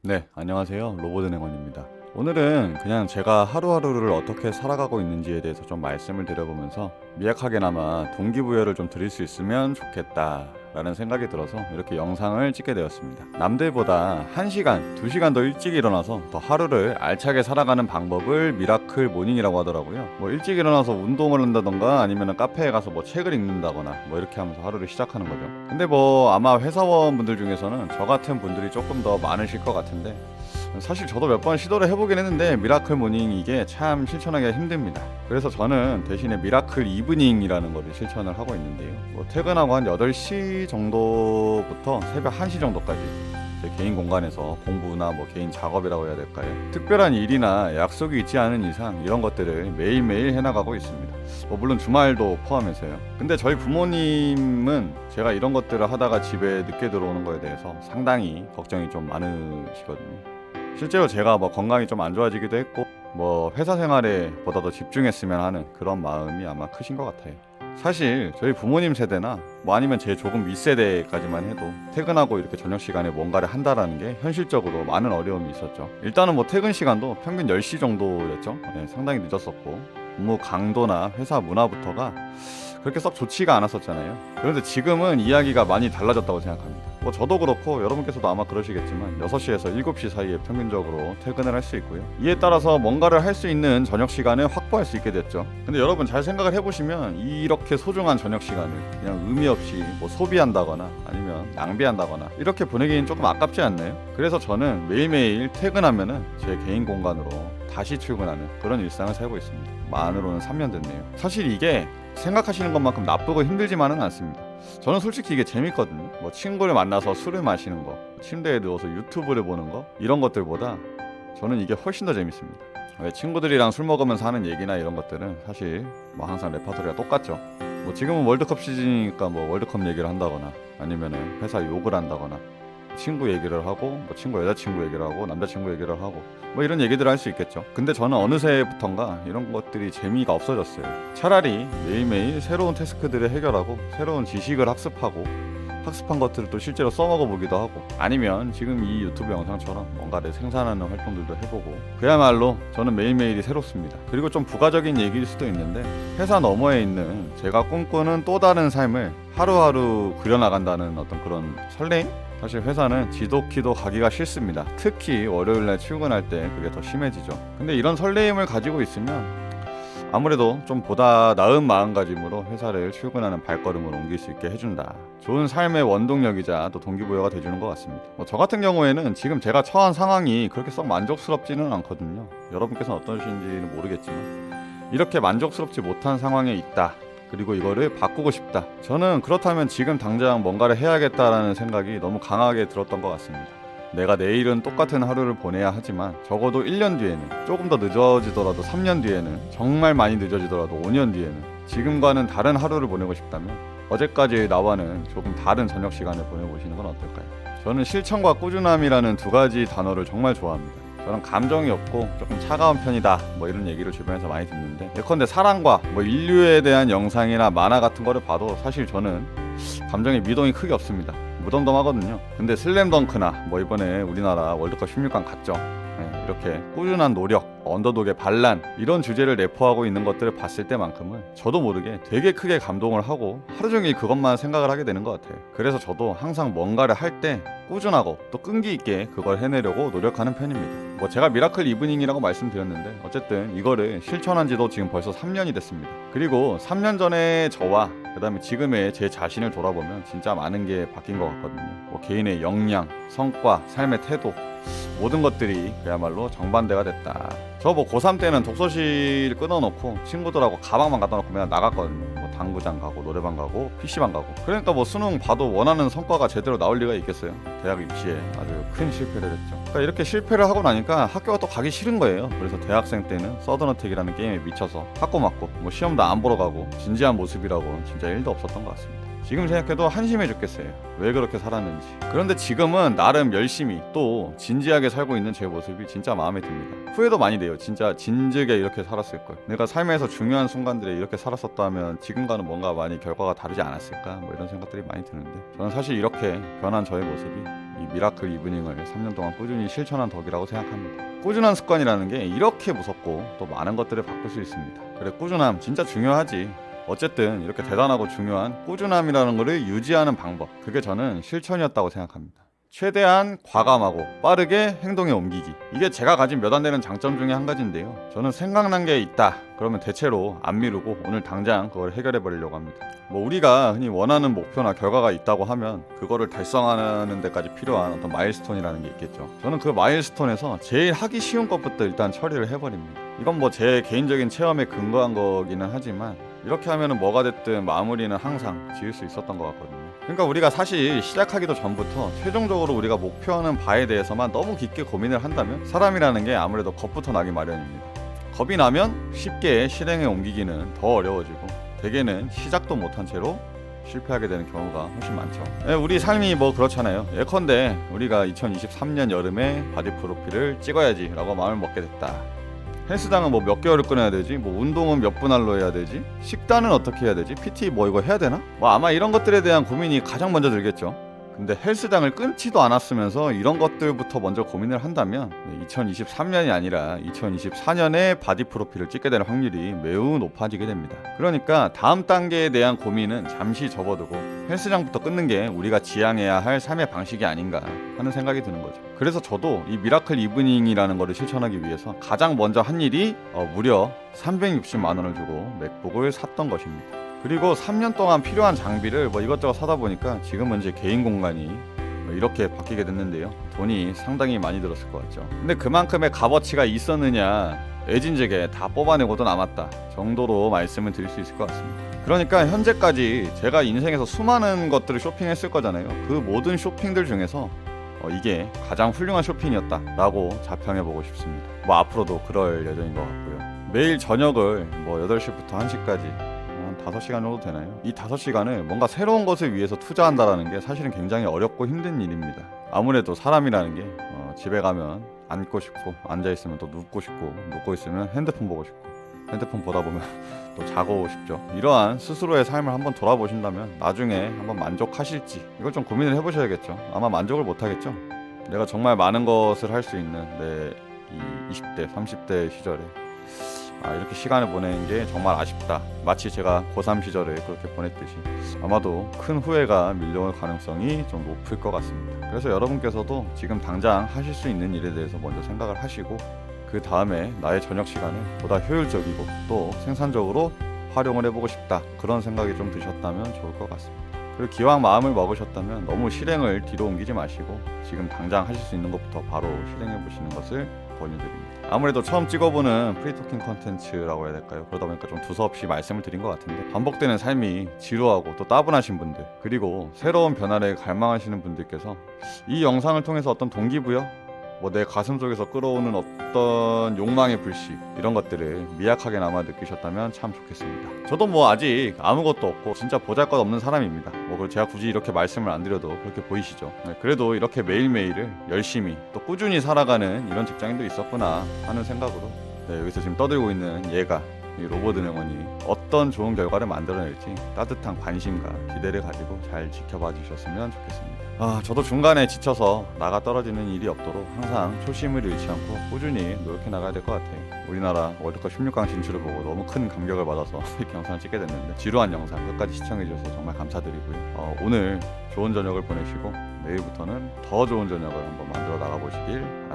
네, 안녕하세요. 로보드냉원입니다. 오늘은 그냥 제가 하루하루를 어떻게 살아가고 있는지에 대해서 좀 말씀을 드려보면서 미약하게나마 동기부여를 좀 드릴 수 있으면 좋겠다 라는 생각이 들어서 이렇게 영상을 찍게 되었습니다. 남들보다 1시간, 2시간 더 일찍 일어나서 더 하루를 알차게 살아가는 방법을 미라클 모닝이라고 하더라고요. 뭐 일찍 일어나서 운동을 한다던가 아니면 카페에 가서 뭐 책을 읽는다거나 뭐 이렇게 하면서 하루를 시작하는 거죠. 근데 뭐 아마 회사원분들 중에서는 저 같은 분들이 조금 더 많으실 것 같은데, 사실 저도 몇 번 시도를 해보긴 했는데 미라클 모닝 이게 참 실천하기가 힘듭니다. 그래서 저는 대신에 미라클 이브닝이라는 거를 실천을 하고 있는데요. 뭐 퇴근하고 한 8시 정도부터 새벽 1시 정도까지 제 개인 공간에서 공부나 뭐 개인 작업이라고 해야 될까요? 특별한 일이나 약속이 있지 않은 이상 이런 것들을 매일매일 해나가고 있습니다. 뭐 물론 주말도 포함해서요. 근데 저희 부모님은 제가 이런 것들을 하다가 집에 늦게 들어오는 거에 대해서 상당히 걱정이 좀 많으시거든요. 실제로 제가 뭐 건강이 좀 안 좋아지기도 했고 뭐 회사 생활에 보다 더 집중했으면 하는 그런 마음이 아마 크신 것 같아요. 사실 저희 부모님 세대나 뭐 아니면 제 조금 윗세대까지만 해도 퇴근하고 이렇게 저녁 시간에 뭔가를 한다라는 게 현실적으로 많은 어려움이 있었죠. 일단은 뭐 퇴근 시간도 평균 10시 정도였죠. 네, 상당히 늦었었고 업무 강도나 회사 문화부터가 그렇게 썩 좋지가 않았었잖아요. 그런데 지금은 이야기가 많이 달라졌다고 생각합니다. 뭐 저도 그렇고 여러분께서도 아마 그러시겠지만 6시에서 7시 사이에 평균적으로 퇴근을 할 수 있고요. 이에 따라서 뭔가를 할 수 있는 저녁 시간을 확보할 수 있게 됐죠. 근데 여러분 잘 생각을 해보시면 이렇게 소중한 저녁 시간을 그냥 의미 없이 뭐 소비한다거나 아니면 낭비한다거나 이렇게 보내기는 조금 아깝지 않나요? 그래서 저는 매일매일 퇴근하면은 제 개인 공간으로 다시 출근하는 그런 일상을 살고 있습니다. 만으로는 3년 됐네요. 사실 이게 생각하시는 것만큼 나쁘고 힘들지만은 않습니다. 저는 솔직히 이게 재밌거든요. 뭐 친구를 만나서 술을 마시는 거, 침대에 누워서 유튜브를 보는 거, 이런 것들보다 저는 이게 훨씬 더 재밌습니다. 왜 친구들이랑 술 먹으면서 하는 얘기나 이런 것들은 사실 뭐 항상 레파토리가 똑같죠. 뭐 지금은 월드컵 시즌이니까 뭐 월드컵 얘기를 한다거나 아니면은 회사 욕을 한다거나 친구 얘기를 하고 뭐 친구 여자친구 얘기를 하고 남자친구 얘기를 하고 뭐 이런 얘기들을 할 수 있겠죠. 근데 저는 어느새부턴가 이런 것들이 재미가 없어졌어요. 차라리 매일매일 새로운 태스크들을 해결하고 새로운 지식을 학습하고 학습한 것들을 또 실제로 써먹어 보기도 하고 아니면 지금 이 유튜브 영상처럼 뭔가를 생산하는 활동들도 해보고 그야말로 저는 매일매일이 새롭습니다. 그리고 좀 부가적인 얘기일 수도 있는데 회사 너머에 있는 제가 꿈꾸는 또 다른 삶을 하루하루 그려나간다는 어떤 그런 설레임? 사실 회사는 지독히도 가기가 싫습니다. 특히 월요일날 출근할 때 그게 더 심해지죠. 근데 이런 설레임을 가지고 있으면 아무래도 좀 보다 나은 마음가짐으로 회사를 출근하는 발걸음을 옮길 수 있게 해준다. 좋은 삶의 원동력이자 또 동기부여가 돼주는 것 같습니다. 뭐 저 같은 경우에는 지금 제가 처한 상황이 그렇게 썩 만족스럽지는 않거든요. 여러분께서는 어떠신지는 모르겠지만 이렇게 만족스럽지 못한 상황에 있다. 그리고 이거를 바꾸고 싶다. 저는 그렇다면 지금 당장 뭔가를 해야겠다라는 생각이 너무 강하게 들었던 것 같습니다. 내가 내일은 똑같은 하루를 보내야 하지만 적어도 1년 뒤에는 조금 더 늦어지더라도 3년 뒤에는 정말 많이 늦어지더라도 5년 뒤에는 지금과는 다른 하루를 보내고 싶다면 어제까지의 나와는 조금 다른 저녁 시간을 보내보시는 건 어떨까요? 저는 실천과 꾸준함이라는 두 가지 단어를 정말 좋아합니다. 저는 감정이 없고 조금 차가운 편이다 뭐 이런 얘기를 주변에서 많이 듣는데 예컨대 사랑과 뭐 인류에 대한 영상이나 만화 같은 거를 봐도 사실 저는 감정에 미동이 크게 없습니다. 무덤덤하거든요. 근데 슬램덩크나 뭐 이번에 우리나라 월드컵 16강 갔죠. 네, 이렇게 꾸준한 노력, 언더독의 반란 이런 주제를 내포하고 있는 것들을 봤을 때만큼은 저도 모르게 되게 크게 감동을 하고 하루 종일 그것만 생각을 하게 되는 것 같아요. 그래서 저도 항상 뭔가를 할 때 꾸준하고 또 끈기 있게 그걸 해내려고 노력하는 편입니다. 뭐 제가 미라클 이브닝이라고 말씀드렸는데 어쨌든 이거를 실천한 지도 지금 벌써 3년이 됐습니다. 그리고 3년 전에 저와 그 다음에 지금의 제 자신을 돌아보면 진짜 많은 게 바뀐 것 같거든요. 뭐 개인의 역량, 성과, 삶의 태도 모든 것들이 그야말로 정반대가 됐다. 저 뭐 고3 때는 독서실 끊어놓고 친구들하고 가방만 갖다 놓고 맨날 나갔거든요. 뭐 당구장 가고 노래방 가고 PC방 가고. 그러니까 뭐 수능 봐도 원하는 성과가 제대로 나올 리가 있겠어요. 대학 입시에 아주 큰 실패를 했죠. 그러니까 이렇게 실패를 하고 나니까 학교가 또 가기 싫은 거예요. 그래서 대학생 때는 서든어택이라는 게임에 미쳐서 학고 맞고 뭐 시험도 안 보러 가고 진지한 모습이라고 진짜 1도 없었던 것 같습니다. 지금 생각해도 한심해 죽겠어요. 왜 그렇게 살았는지. 그런데 지금은 나름 열심히 또 진지하게 살고 있는 제 모습이 진짜 마음에 듭니다. 후회도 많이 돼요. 진짜 진즉에 이렇게 살았을걸. 내가 삶에서 중요한 순간들에 이렇게 살았었다면 지금과는 뭔가 많이 결과가 다르지 않았을까, 뭐 이런 생각들이 많이 드는데, 저는 사실 이렇게 변한 저의 모습이 이 미라클 이브닝을 3년 동안 꾸준히 실천한 덕이라고 생각합니다. 꾸준한 습관이라는 게 이렇게 무섭고 또 많은 것들을 바꿀 수 있습니다. 그래, 꾸준함 진짜 중요하지. 어쨌든 이렇게 대단하고 중요한 꾸준함이라는 것을 유지하는 방법, 그게 저는 실천이었다고 생각합니다. 최대한 과감하고 빠르게 행동에 옮기기, 이게 제가 가진 몇 안 되는 장점 중에 한 가지인데요. 저는 생각난 게 있다 그러면 대체로 안 미루고 오늘 당장 그걸 해결해 버리려고 합니다. 뭐 우리가 흔히 원하는 목표나 결과가 있다고 하면 그거를 달성하는 데까지 필요한 어떤 마일스톤이라는 게 있겠죠. 저는 그 마일스톤에서 제일 하기 쉬운 것부터 일단 처리를 해버립니다. 이건 뭐 제 개인적인 체험에 근거한 거기는 하지만 이렇게 하면은 뭐가 됐든 마무리는 항상 지을 수 있었던 것 같거든요. 그러니까 우리가 사실 시작하기도 전부터 최종적으로 우리가 목표하는 바에 대해서만 너무 깊게 고민을 한다면 사람이라는 게 아무래도 겁부터 나기 마련입니다. 겁이 나면 쉽게 실행에 옮기기는 더 어려워지고 대개는 시작도 못한 채로 실패하게 되는 경우가 훨씬 많죠. 우리 삶이 뭐 그렇잖아요. 예컨대 우리가 2023년 여름에 바디 프로필을 찍어야지 라고 마음을 먹게 됐다. 헬스장은 뭐 몇 개월을 끊어야 되지? 뭐 운동은 몇 분할로 해야 되지? 식단은 어떻게 해야 되지? PT 뭐 이거 해야 되나? 뭐 아마 이런 것들에 대한 고민이 가장 먼저 들겠죠. 근데 헬스장을 끊지도 않았으면서 이런 것들부터 먼저 고민을 한다면 2023년이 아니라 2024년에 바디 프로필을 찍게 되는 확률이 매우 높아지게 됩니다. 그러니까 다음 단계에 대한 고민은 잠시 접어두고 헬스장부터 끊는 게 우리가 지향해야 할 삶의 방식이 아닌가 하는 생각이 드는 거죠. 그래서 저도 이 미라클 이브닝이라는 거를 실천하기 위해서 가장 먼저 한 일이 무려 360만 원을 주고 맥북을 샀던 것입니다. 그리고 3년 동안 필요한 장비를 뭐 이것저것 사다 보니까 지금은 제 개인 공간이 이렇게 바뀌게 됐는데요. 돈이 상당히 많이 들었을 것 같죠. 근데 그만큼의 값어치가 있었느냐, 애진제게 다 뽑아내고도 남았다 정도로 말씀을 드릴 수 있을 것 같습니다. 그러니까 현재까지 제가 인생에서 수많은 것들을 쇼핑했을 거잖아요. 그 모든 쇼핑들 중에서 이게 가장 훌륭한 쇼핑이었다 라고 자평해보고 싶습니다. 뭐 앞으로도 그럴 예정인 것 같고요. 매일 저녁을 뭐 8시부터 1시까지 5시간 정도 되나요? 이 5시간을 뭔가 새로운 것을 위해서 투자한다라는 게 사실은 굉장히 어렵고 힘든 일입니다. 아무래도 사람이라는 게 집에 가면 앉고 싶고, 앉아있으면 또 눕고 싶고, 눕고 있으면 핸드폰 보고 싶고, 핸드폰 보다 보면 또 자고 싶죠. 이러한 스스로의 삶을 한번 돌아보신다면 나중에 한번 만족하실지 이걸 좀 고민을 해보셔야겠죠. 아마 만족을 못하겠죠. 내가 정말 많은 것을 할 수 있는 내 이 20대, 30대 시절에 이렇게 시간을 보내는 게 정말 아쉽다. 마치 제가 고3 시절에 그렇게 보냈듯이 아마도 큰 후회가 밀려올 가능성이 좀 높을 것 같습니다. 그래서 여러분께서도 지금 당장 하실 수 있는 일에 대해서 먼저 생각을 하시고 그 다음에 나의 저녁 시간을 보다 효율적이고 또 생산적으로 활용을 해보고 싶다, 그런 생각이 좀 드셨다면 좋을 것 같습니다. 그리고 기왕 마음을 먹으셨다면 너무 실행을 뒤로 옮기지 마시고 지금 당장 하실 수 있는 것부터 바로 실행해 보시는 것을 권유드립니다. 아무래도 처음 찍어보는 프리토킹 컨텐츠라고 해야 될까요? 그러다 보니까 좀 두서없이 말씀을 드린 것 같은데, 반복되는 삶이 지루하고 또 따분하신 분들, 그리고 새로운 변화를 갈망하시는 분들께서 이 영상을 통해서 어떤 동기부여, 뭐 내 가슴 속에서 끌어오는 어떤 욕망의 불씨, 이런 것들을 미약하게나마 느끼셨다면 참 좋겠습니다. 저도 뭐 아직 아무것도 없고 진짜 보잘것없는 사람입니다. 뭐 제가 굳이 이렇게 말씀을 안 드려도 그렇게 보이시죠. 그래도 이렇게 매일매일을 열심히 또 꾸준히 살아가는 이런 직장인도 있었구나 하는 생각으로 여기서 지금 떠들고 있는 얘가, 이 로봇 은행원이 어떤 좋은 결과를 만들어낼지 따뜻한 관심과 기대를 가지고 잘 지켜봐 주셨으면 좋겠습니다. 저도 중간에 지쳐서 나가 떨어지는 일이 없도록 항상 초심을 잃지 않고 꾸준히 노력해 나가야 될 것 같아요. 우리나라 월드컵 16강 진출을 보고 너무 큰 감격을 받아서 이렇게 영상을 찍게 됐는데, 지루한 영상 끝까지 시청해 주셔서 정말 감사드리고요. 오늘 좋은 저녁을 보내시고 내일부터는 더 좋은 저녁을 한번 만들어 나가 보시길 바랍니다.